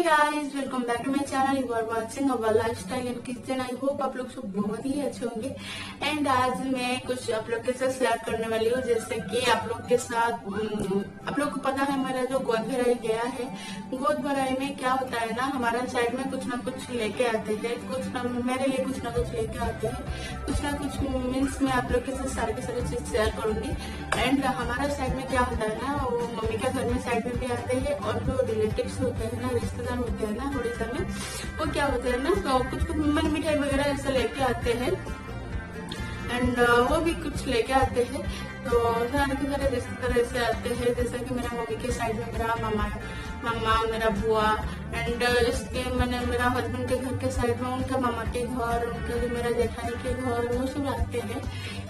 Guys, welcome back to my channel. You are watching our lifestyle and kitchen. I hope आप लोग सब बहुत ही अच्छे होंगे। एंड आज मैं कुछ आप लोग के साथ शेयर करने वाली हूँ, जैसे कि आप लोग के साथ आप लोग को पता है मेरा जो गोद भराई गया है। गोद भराई में क्या होता है ना, हमारा साइड में कुछ ना कुछ लेके आते हैं, कुछ ना मेरे लिए कुछ ना कुछ लेके आते हैं, कुछ ना कुछ मीन्स मैं आप लोग के साथ सारी की सारी चीज शेयर करूंगी। एंड हमारा साइड में क्या होता है ना, वो मम्मी के घर में साइड में भी आते हैं, और जो रिलेटिव्स होते हैं ना, रिश्तेदार होते हैं ना उड़ीसा में, वो क्या होते हैं ना, तो कुछ कुछ मिठाई वगैरह ऐसा लेके आते हैं। एंड वो भी कुछ लेके आते हैं। तो सारे के सारे रिश्तेदार ऐसे आते हैं, जैसे कि मेरा मम्मी के साइड में मेरा मामा मेरा बुआ, एंड इसके मैंने मेरा हस्बैंड के घर के साइड में उनके मामा के घर, उनके जो मेरा जेठानी के घर, वो सब आते हैं।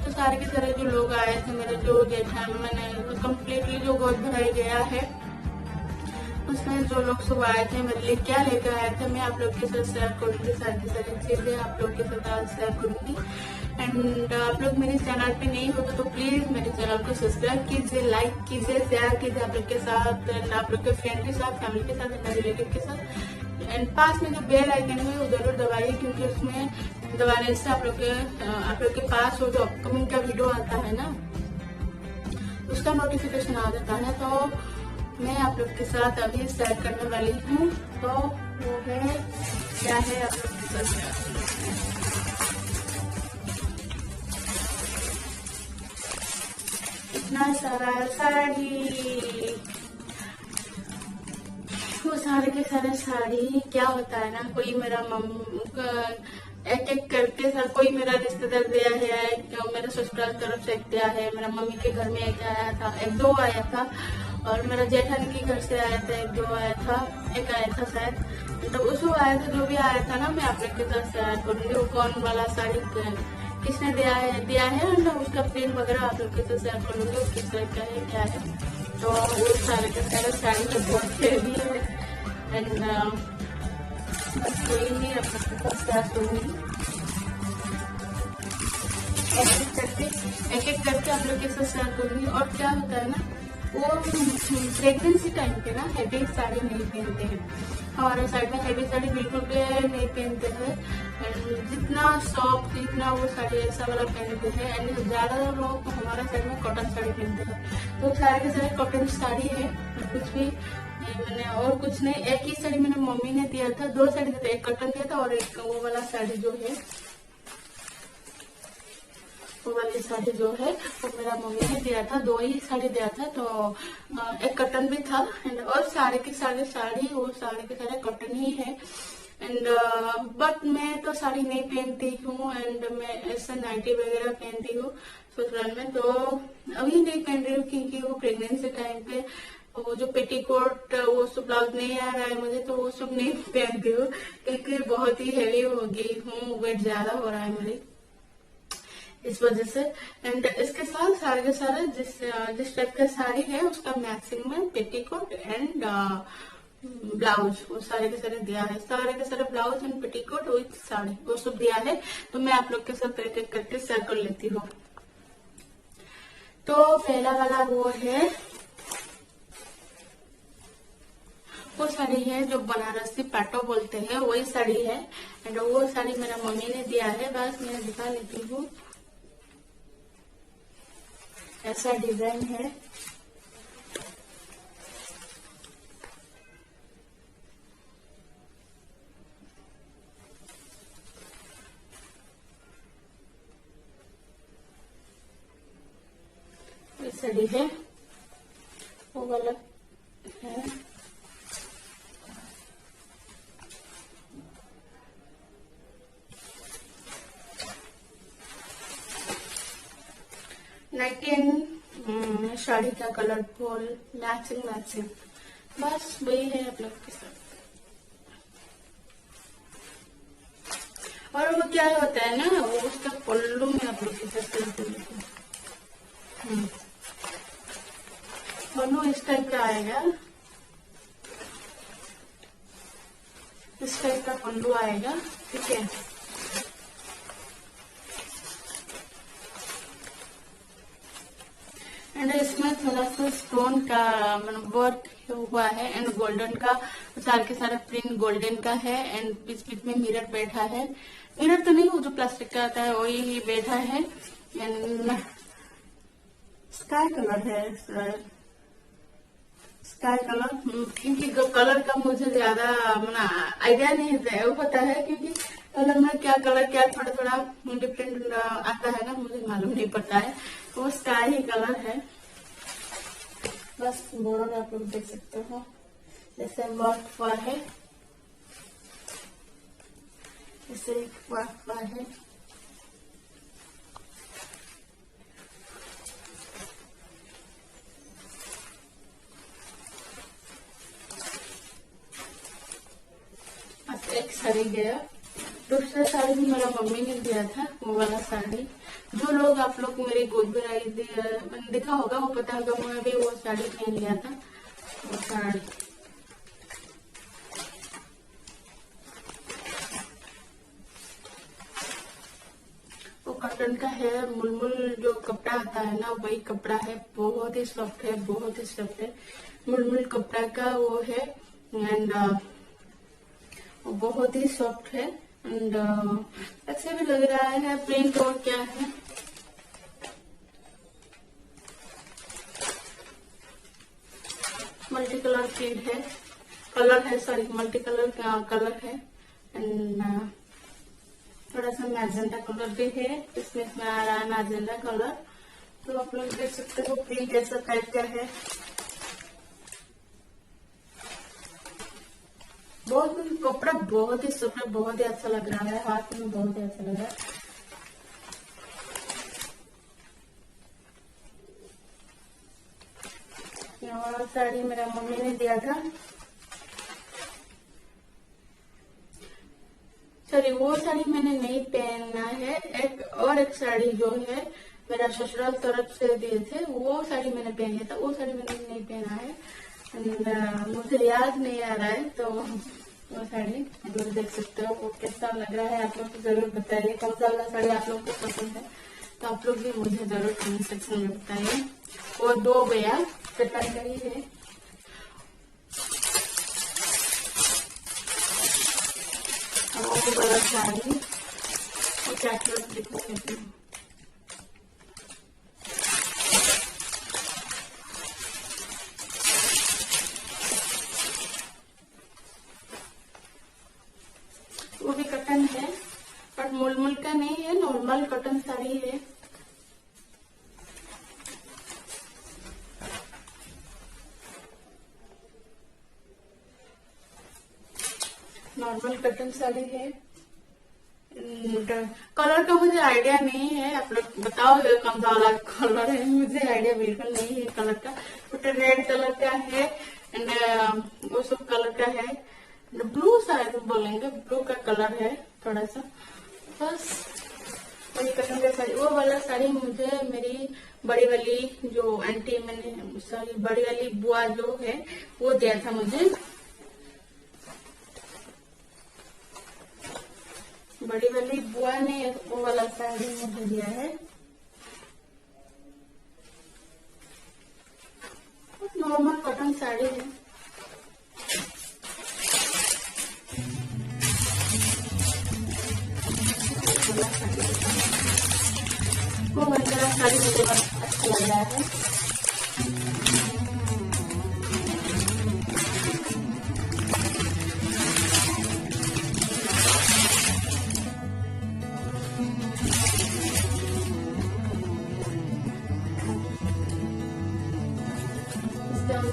तो सारे के सारे जो लोग आए थे, मेरे जो जेठान मैंने कम्प्लीटली जो गोद भराई गया है उसमें जो लोग सब आए थे, मेरे लिए क्या लेकर आए थे, मैं आप लोग के साथ शेयर करूंगी। सारी सारी चीजें आप लोग के साथ शेयर करूंगी। एंड आप लोग मेरे चैनल पे नहीं हो तो प्लीज मेरे चैनल को सब्सक्राइब कीजिए, लाइक कीजिए, शेयर कीजिए आप लोग के साथ, आप लोग के फ्रेंड के साथ, फैमिली के साथ, रिलेटिव के साथ। एंड पास में जो बेल आइकन है वो जरूर दबाइए, क्योंकि उसमें दबाने से आप लोग के पास वो जो अपकमिंग का वीडियो आता है ना, उसका नोटिफिकेशन आ जाता है। तो मैं आप लोग के साथ अभी शेयर करने वाली हूँ। तो वो है क्या है, आप लोग के साथ शेयर इतना सारा साड़ी, वो सारे के सारे साड़ी क्या होता है ना, कोई मेरा एक एक करके सर, कोई मेरा रिश्तेदार दिया है, मेरे ससुराल तरफ से एक दिया है, मेरा मम्मी के घर में एक आया था, एक दो आया था, और मेरा जेठानी के घर से आया था, एक दो आया था, एक आया था शायद। तो उसको आया था, जो भी आया था ना, मैं आप लोग के साथ शेयर करूंगी वो कौन वाला साड़ी किसने दिया है और उसका प्रिंट वगैरह आप लोग के साथ शेयर करूंगी, वो किस तरह का है क्या है। तो वो सारे के सारे साड़ी तो बहुत हेवी है। एंड बस कोई नहीं, आप लोग के साथ शेयर करूंगी एक एक करके आप लोग के साथ शेयर करूंगी। और क्या होता है ना, वो प्रेगनेंसी टाइम पे ना हैवी साड़ी नहीं पहनते हैं, हमारे साइड में हैवी साड़ी बिल्कुल भी नहीं पहनते हैं। जितना सॉफ्ट, जितना वो साड़ी ऐसा वाला पहनते हैं। एंड ज्यादा लोग हमारे साइड में कॉटन साड़ी पहनते हैं, तो सारे के सारे कॉटन साड़ी है। कुछ भी मैंने और कुछ नहीं, एक ही साड़ी मैंने मम्मी ने दिया था, दो साड़ी दिया था, एक कॉटन दिया था और एक वो वाला साड़ी जो है, वो वाली साड़ी जो है वो मेरा मम्मी ने दिया था, दो ही साड़ी दिया था। तो एक कॉटन भी था, एंड और सारे के सारे साड़ी वो सारे के सारे कॉटन ही है। एंड बट मैं तो साड़ी नहीं पहनती हूँ, एंड मैं ऐसा नाइटी वगैरह पहनती हूँ ससुराल में। तो अभी नहीं पहन रही हूँ, क्योंकि वो प्रेगनेंसी टाइम पे वो जो पेटीकोट वो सब ब्लाउज नहीं आ रहा है मुझे, तो वो सब नहीं पहनती हूँ, क्योंकि बहुत ही हेवी हो गई हूँ, वेट ज्यादा हो रहा है मेरी, इस वजह से। एंड इसके साथ सारे के सारे जिस टाइप का साड़ी है उसका मैचिंग में पेटीकोट एंड ब्लाउज वो सारे के सारे दिया है, सारे के सारे blouse and petticoat with sari वो सब दिया है। तो मैं आप लोग के साथ एक एक करके शेयर कर लेती हूँ। तो पहला वाला वो है, वो साड़ी है जो बनारसी पैटो बोलते हैं, वही साड़ी है। एंड वो साड़ी मेरा मम्मी ने दिया है, बस मैं दिखा लेती हूँ। ऐसा डिजाइन है, ये साड़ी है, वो वाला है। नाइटिन साड़ी का कलरफुल मैचिंग बस वही है आप लोग के साथ। और वो क्या होता है ना, वो उसका पल्लू में आप लोग के साथ पल्लू इस टाइप का आएगा, इस टाइप का पल्लू आएगा, ठीक है। एंड इसमें थोड़ा सा स्टोन का मतलब वर्क हुआ है एंड गोल्डन का सारे के सारे प्रिंट गोल्डन का है एंड बीच बीच में मिरर बैठा है। मिरर तो नहीं, वो जो प्लास्टिक का आता है वही ही बैठा है। एंड स्काई कलर है, स्काई कलर, क्योंकि कलर का मुझे ज्यादा आइडिया नहीं है, वो पता है क्योंकि कलर में क्या कलर क्या थोड़ा थोड़ा डिफरेंट आता है ना, मुझे मालूम नहीं पड़ता है। वो स्काई ही कलर है। बस बॉर्डर आप लोग देख सकते हो, जैसे वर्क हुआ है, जैसे वर्क हुआ है। एक साड़ी गया, दूसरा साड़ी भी मेरा मम्मी ने दिया था, वो वाला साड़ी। जो लोग आप लोग मेरी गोद में आई देखा होगा, वो पता होगा, मैं भी वो साड़ी पहन लिया था। वो साड़ी वो कॉटन का है, मुलमुल जो कपड़ा आता है ना वही कपड़ा है, बहुत ही सॉफ्ट है, बहुत ही सॉफ्ट है। मुलमुल कपड़ा का वो है एंड बहुत ही सॉफ्ट है एंड अच्छा भी लग रहा है। प्रिंट और क्या है, मल्टी कलर प्रिंट है, कलर है, सॉरी मल्टी कलर का कलर है एंड थोड़ा सा मैजेंटा कलर भी है, इसमें आ रहा है मैजेंटा कलर। तो आप लोग देख सकते हो प्रिंट कैसा टाइप का है। बहुत कपड़ा बहुत ही सॉफ्ट, बहुत ही अच्छा लग रहा है, हाथ में बहुत ही अच्छा लग रहा है। और साड़ी मेरा मम्मी ने दिया था, सॉरी वो साड़ी मैंने नहीं पहना है। एक साड़ी जो है मेरा ससुराल तरफ से दिए थे, वो साड़ी मैंने पहन लिया था, वो साड़ी मैंने नहीं पहना है। मुझे याद नहीं आ रहा है, तो वो साड़ी आप लोग देख सकते हो। वो कैसा लग रहा है आप लोग जरूर बताइए, कौन सा वाला साड़ी आप लोग को पसंद है, तो आप लोग भी मुझे जरूर कमेंट सेक्शन में बताइए। वो 2 गया कटाई का ही है। वो वाला साड़ी वो चॉकलेट दिखा, वो भी कॉटन है पर मुलमुल का नहीं है, नॉर्मल कॉटन साड़ी है। नॉर्मल कॉटन साड़ी है। कलर का मुझे आइडिया नहीं है, आप लोग बताओ कौन सा वाला कलर है, मुझे आइडिया बिल्कुल नहीं है कलर का। रेड कलर का है एंड वो सब कलर का है, ब्लू शायद बोलेंगे, ब्लू का कलर है थोड़ा सा। बस वही कॉटन का साड़ी, वो वाला साड़ी मुझे मेरी बड़ी वाली जो आंटी, मैंने सॉरी बड़ी वाली बुआ जो है वो दिया था मुझे। बड़ी वाली बुआ ने वो वाला साड़ी मुझे दिया है। नॉर्मल कॉटन साड़ी है। वो वाला साड़ी मुझे बहुत अच्छा लग रहा है।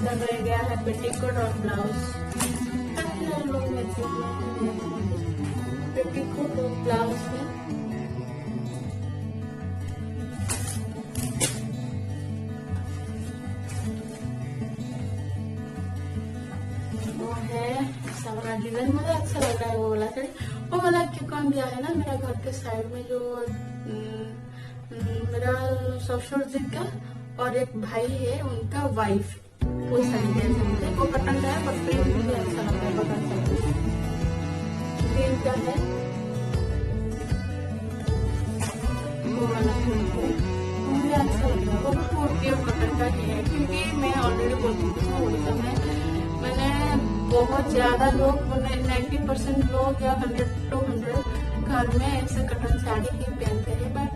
अंदर रह गया है पेटीकोट और ब्लाउज। पेटीकोट और ब्लाउज है। वो है सारा डिजाइन, मुझे अच्छा लग रहा है वो वाला साड़ी। वो वाला क्यों काम दिया है ना, मेरा घर के साइड में जो मेरा ससुर जी का और एक भाई है उनका वाइफ, वो साड़ी दिया था मुझे। वो कॉटन का है पर प्रिंट मुझे अच्छा लग रहा है, बता सकते ग्रीन का है वो वाला मुझे अच्छा लग रहा है। वो भी प्योर कॉटन का ही है, क्योंकि मैं ऑलरेडी बोल चुकी हूँ उड़ीसा में मैंने बहुत ज्यादा लोग 90% लोग या 100 to 100 घर में ऐसे कटन साड़ी ही पहनते हैं, बट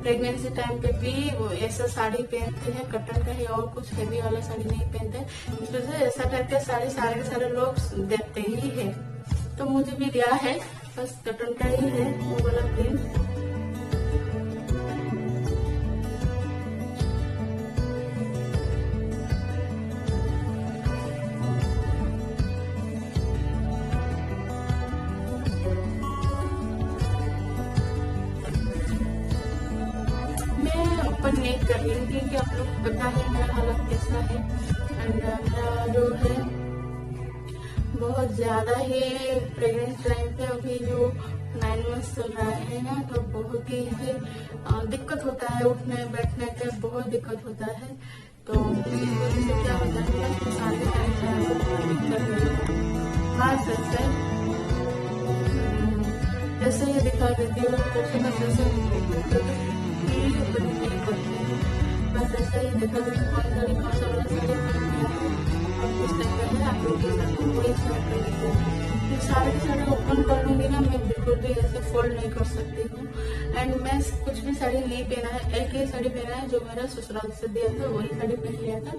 प्रेगनेंसी टाइम पे भी वो ऐसा साड़ी पहनते हैं, कटन का ही, और कुछ हेवी वाला साड़ी नहीं पहनते। इस वजह से ऐसा टाइप का साड़ी सारे के सारे लोग देते ही है, तो मुझे भी दिया है, बस कटन का ही है वो वाला प्रिंट। ओपन नहीं कर रही हूँ क्योंकि आप लोग को पता है मेरा हालत कैसा है। एंड मेरा जो है बहुत ज्यादा ही प्रेगनेंट टाइम पे अभी जो 9 months चल रहा है ना, तो बहुत ही दिक्कत होता है, उठने बैठने का बहुत दिक्कत होता है। तो इस वजह से क्या होता है सारे ऐसे ही दिखा देती हूँ, बस ऐसा ही देखा देती कौन साड़ी कौन सा वाला साड़ी इस टाइप का है। आप लोग के साथ वही शेयर कर देते हैं। ये सारे के सारे ओपन कर लूंगी ना, मैं बिल्कुल भी ऐसे फोल्ड नहीं कर सकती हूँ। एंड मैं कुछ भी साड़ी नहीं पहना है, एक ही साड़ी पहना है जो मेरा ससुराल से दिया था, वही साड़ी पहन लिया था।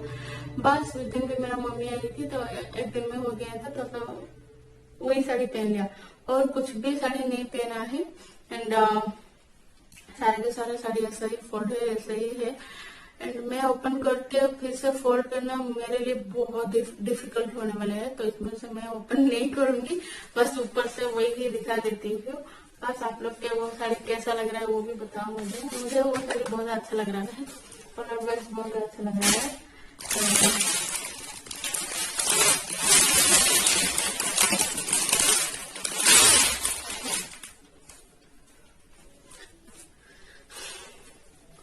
बस उस दिन भी मेरा मम्मी आई थी तो एक दिन में हो गया था, तो वही साड़ी पहन लिया और कुछ भी साड़ी नहीं पहना है। एंड सारे के सारे साड़ी ऐसा ही फोल्ड है, ऐसा ही है। एंड मैं ओपन करके फिर से फोल्ड करना मेरे लिए बहुत डिफिकल्ट होने वाला है, तो इसमें से मैं ओपन नहीं करूंगी, बस ऊपर से वही ही दिखा देती हूँ। बस आप लोग के वो साड़ी कैसा लग रहा है वो भी बताओ मुझे वो साड़ी बहुत अच्छा लग रहा है, कलर वाइज बहुत अच्छा लग रहा है।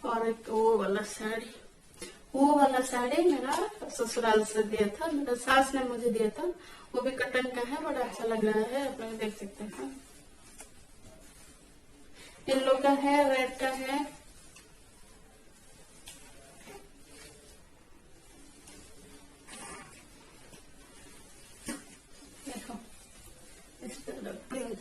और एक वो वाला साड़ी मेरा ससुराल से दिया था, मेरा सास ने मुझे दिया था, वो भी कटन का है, बड़ा अच्छा लग रहा है, आप लोग देख सकते हैं। येलो का है, रेड का है, देखो इस तरह प्रिंट।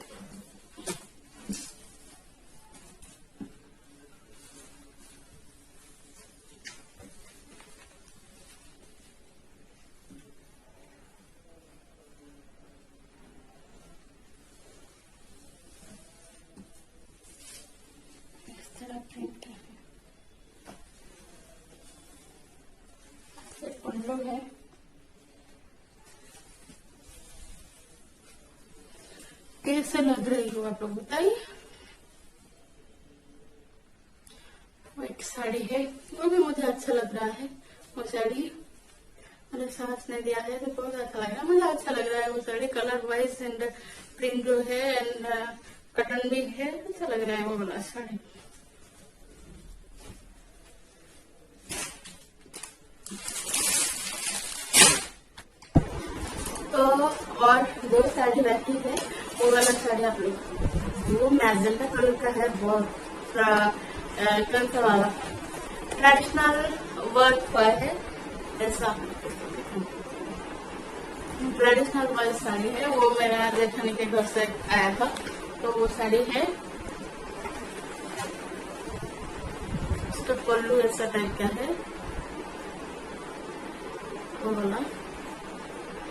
पल्लू है, कैसे लग रही हो आप लोग बताइए। एक साड़ी है, वो भी मुझे अच्छा लग रहा है, वो साड़ी मेरे सास ने दिया है तो बहुत अच्छा लग रहा है, मुझे अच्छा लग रहा है वो sari, colour wise and print जो है एंड कटन भी है, अच्छा लग रहा है वो वाला साड़ी। तो और दो साड़ी बाकी है, वो वाला साड़ी आप लोग, वो मैजेंटा कलर का है, बहुत कौन सा वाला ट्रेडिशनल वर्क हुआ है, ऐसा ट्रेडिशनल वाली साड़ी है, वो मेरा जेठानी के घर से आया था, तो वो साड़ी है। उसका पल्लू ऐसा टाइप का है, वो वाला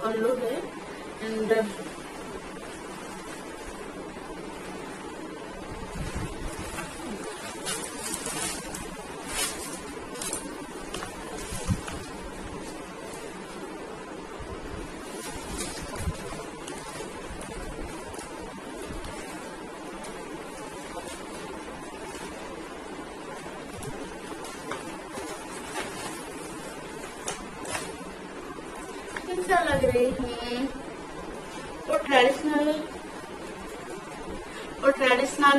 पल्लू है एंड कैसा लग रही है वो ट्रेडिशनल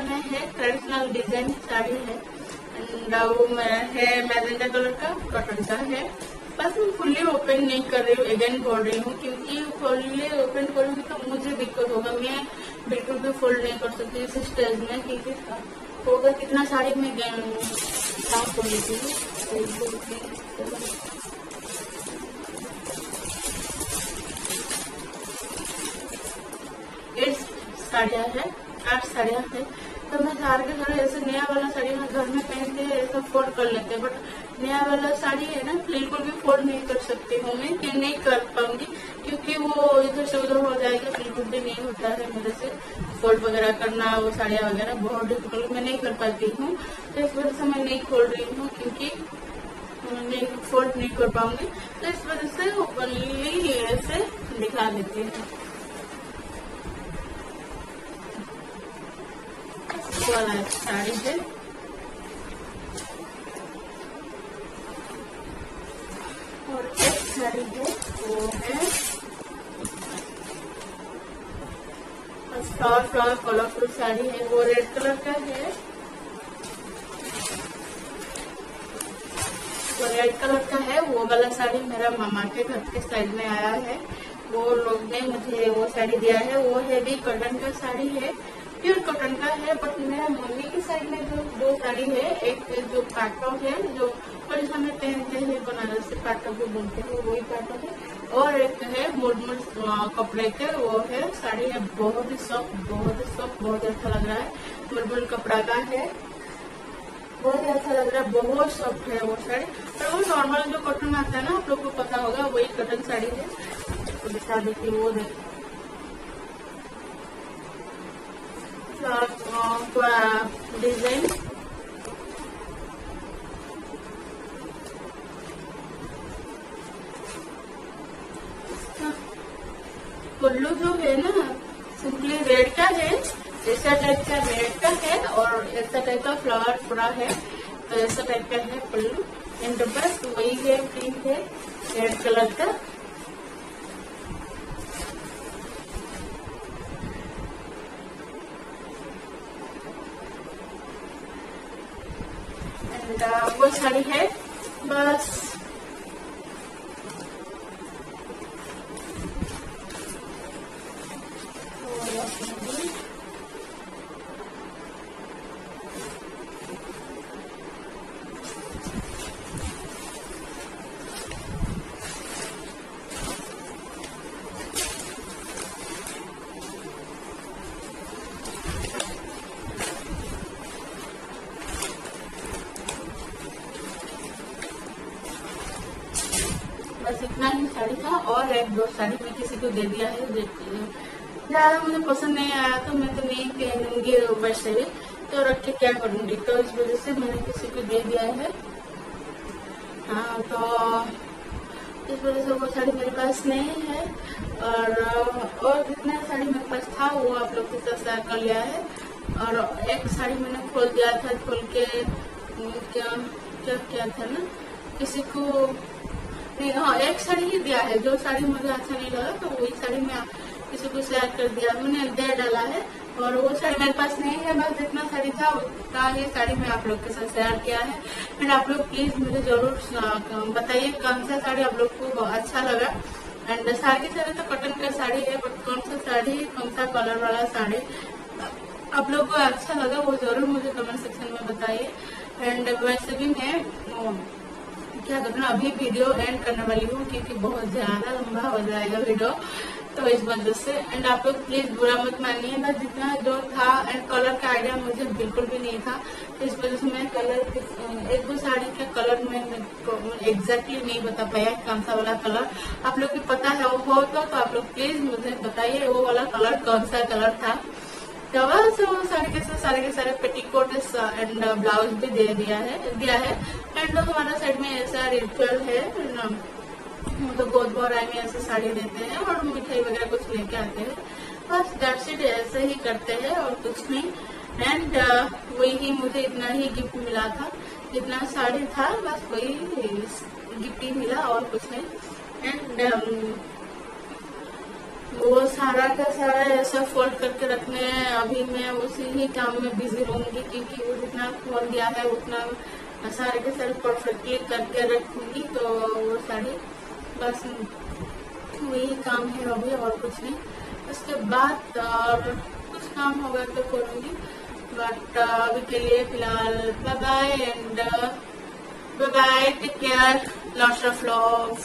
में है, ट्रेडिशनल डिजाइन साड़ी है एंड वो है मैजेंटा कलर का, कॉटन का है। बस मैं फुल्ली ओपन नहीं कर रही हूँ, अगेन बोल रही हूँ, क्योंकि फुल्ली ओपन करूंगी तो मुझे दिक्कत होगा, मैं बिल्कुल भी फोल्ड नहीं कर सकती इस स्टेज में, क्योंकि होगा कितना साड़ी में काम कर लेती हूँ। 8 साड़ियाँ है, 8 साड़ियाँ है। तो मैं सारे के सारे ऐसे नया वाला साड़ी मैं घर में पहनते हैं, ऐसा फोल्ड कर लेते हैं, बट नया वाला साड़ी है ना बिल्कुल भी फोल्ड नहीं कर सकती हूँ मैं, कि नहीं कर पाऊंगी, क्योंकि वो इधर से उधर हो जाएगा, बिल्कुल भी नहीं होता है मेरे से फोल्ड वगैरह करना, वो साड़ियाँ वगैरह बहुत डिफिकल्ट मैं नहीं कर पाती हूँ। तो इस वजह से मैं नहीं खोल रही हूँ, क्योंकि नहीं फोल्ड नहीं कर पाऊंगी, तो इस वजह से ओपनली ऐसे दिखा देती हूँ। वाला साड़ी है और एक साड़ी है वो है फ्लावर कलरफुल साड़ी है, वो रेड कलर का है, वो रेड कलर का है। वो वाला साड़ी मेरा मामा के घर के साइड में आया है, वो लोग ने मुझे वो साड़ी दिया है। वो हैवी कॉटन का साड़ी है, प्योर कॉटन का है, बट मेरा मम्मी की साइड में जो 2 साड़ी है, एक जो पाटो है जो परिषद में पहनते हैं, बनारस से पाटो को बोलते हैं, वही पाटो है, और एक है मुलमुल कपड़े के, वो है साड़ी है, बहुत ही सॉफ्ट, बहुत ही सॉफ्ट, बहुत अच्छा लग रहा है। मुलमुल कपड़ा का है, बहुत ही अच्छा लग रहा है, बहुत सॉफ्ट है वो साड़ी। और वो नॉर्मल जो कॉटन आता है ना, आप लोग को पता होगा, वही कॉटन साड़ी है। तो दिखा देती हूँ, वो देखिए डिजाइन, पल्लू जो है ना सिंपली रेड का है, ऐसा टाइप का रेड का है, और ऐसा टाइप का फ्लावर पूरा है, तो ऐसा टाइप का है पल्लू। एंड बस वही है, पिंक है, रेड कलर का। एंड वो साड़ी है बस। बस इतना ही साड़ी था, और 1-2 साड़ी मैं किसी को दे दिया है। ज्यादा मुझे पसंद नहीं आया तो मैं तो नहीं पहनूंगी वैसे भी, तो रख के क्या करूंगी, तो इस वजह से मैंने किसी को दे दिया है। हाँ, तो इस वजह से वो साड़ी मेरे पास नहीं है, और जितना साड़ी मेरे पास था वो आप लोग के साथ शेयर कर लिया है। और एक साड़ी मैंने खोल दिया था, खोल के क्या क्या किया था ना, किसी को नहीं, हाँ एक साड़ी ही दिया है, जो साड़ी मुझे अच्छा नहीं लगा तो वही साड़ी मैं किसी को शेयर कर दिया, मैंने दे डाला है। और वो साड़ी मेरे पास नहीं है, बस जितना साड़ी था उतना ही साड़ी मैं आप लोग के साथ शेयर किया है। एंड आप लोग प्लीज मुझे जरूर बताइए कौन सा साड़ी आप लोग को अच्छा लगा। एंड सारी साड़ी तो कॉटन का साड़ी है, बट कौन सा साड़ी, कौन सा कलर वाला साड़ी आप लोग को अच्छा लगा वो जरूर मुझे कमेंट सेक्शन में बताइए। एंड वैसे भी मैं क्या करना, अभी वीडियो एंड करने वाली हूँ, क्योंकि बहुत ज्यादा लंबा हो जाएगा वीडियो, तो इस वजह से। एंड आप लोग प्लीज बुरा मत मानिए, बस जितना जो था, एंड कलर का आइडिया मुझे बिल्कुल भी नहीं था, तो इस वजह से मैं कलर 1-2 साड़ी के कलर में एग्जैक्टली नहीं बता पाया कौन सा वाला कलर। आप लोग को पता है वो हो तो आप लोग प्लीज मुझे बताइए वो वाला कलर कौन सा कलर था। तो बस वो सारे के सारे पेटीकोट एंड ब्लाउज भी दे दिया है। एंड हमारा साइड में ऐसा रिचुअल है, तो गोद बोराई में ऐसे साड़ी देते हैं और मिठाई वगैरह कुछ लेके आते हैं, बस दैट्स इट, ऐसे ही करते हैं और कुछ नहीं। एंड वही मुझे इतना ही गिफ्ट मिला था, जितना साड़ी था बस वही गिफ्ट ही मिला और कुछ नहीं। एंड वो सारा का सारा ऐसा फोल्ड करके रखने अभी मैं उसी ही काम में बिजी रहूंगी, क्योंकि वो जितना खोल दिया है उतना सारे के सारे परफेक्टली करके रखूंगी, तो वो साड़ी बस वही काम है अभी और कुछ नहीं। उसके बाद और कुछ काम होगा तो करूंगी, बट अभी के लिए फिलहाल bye bye and bye bye, take care, lots of love.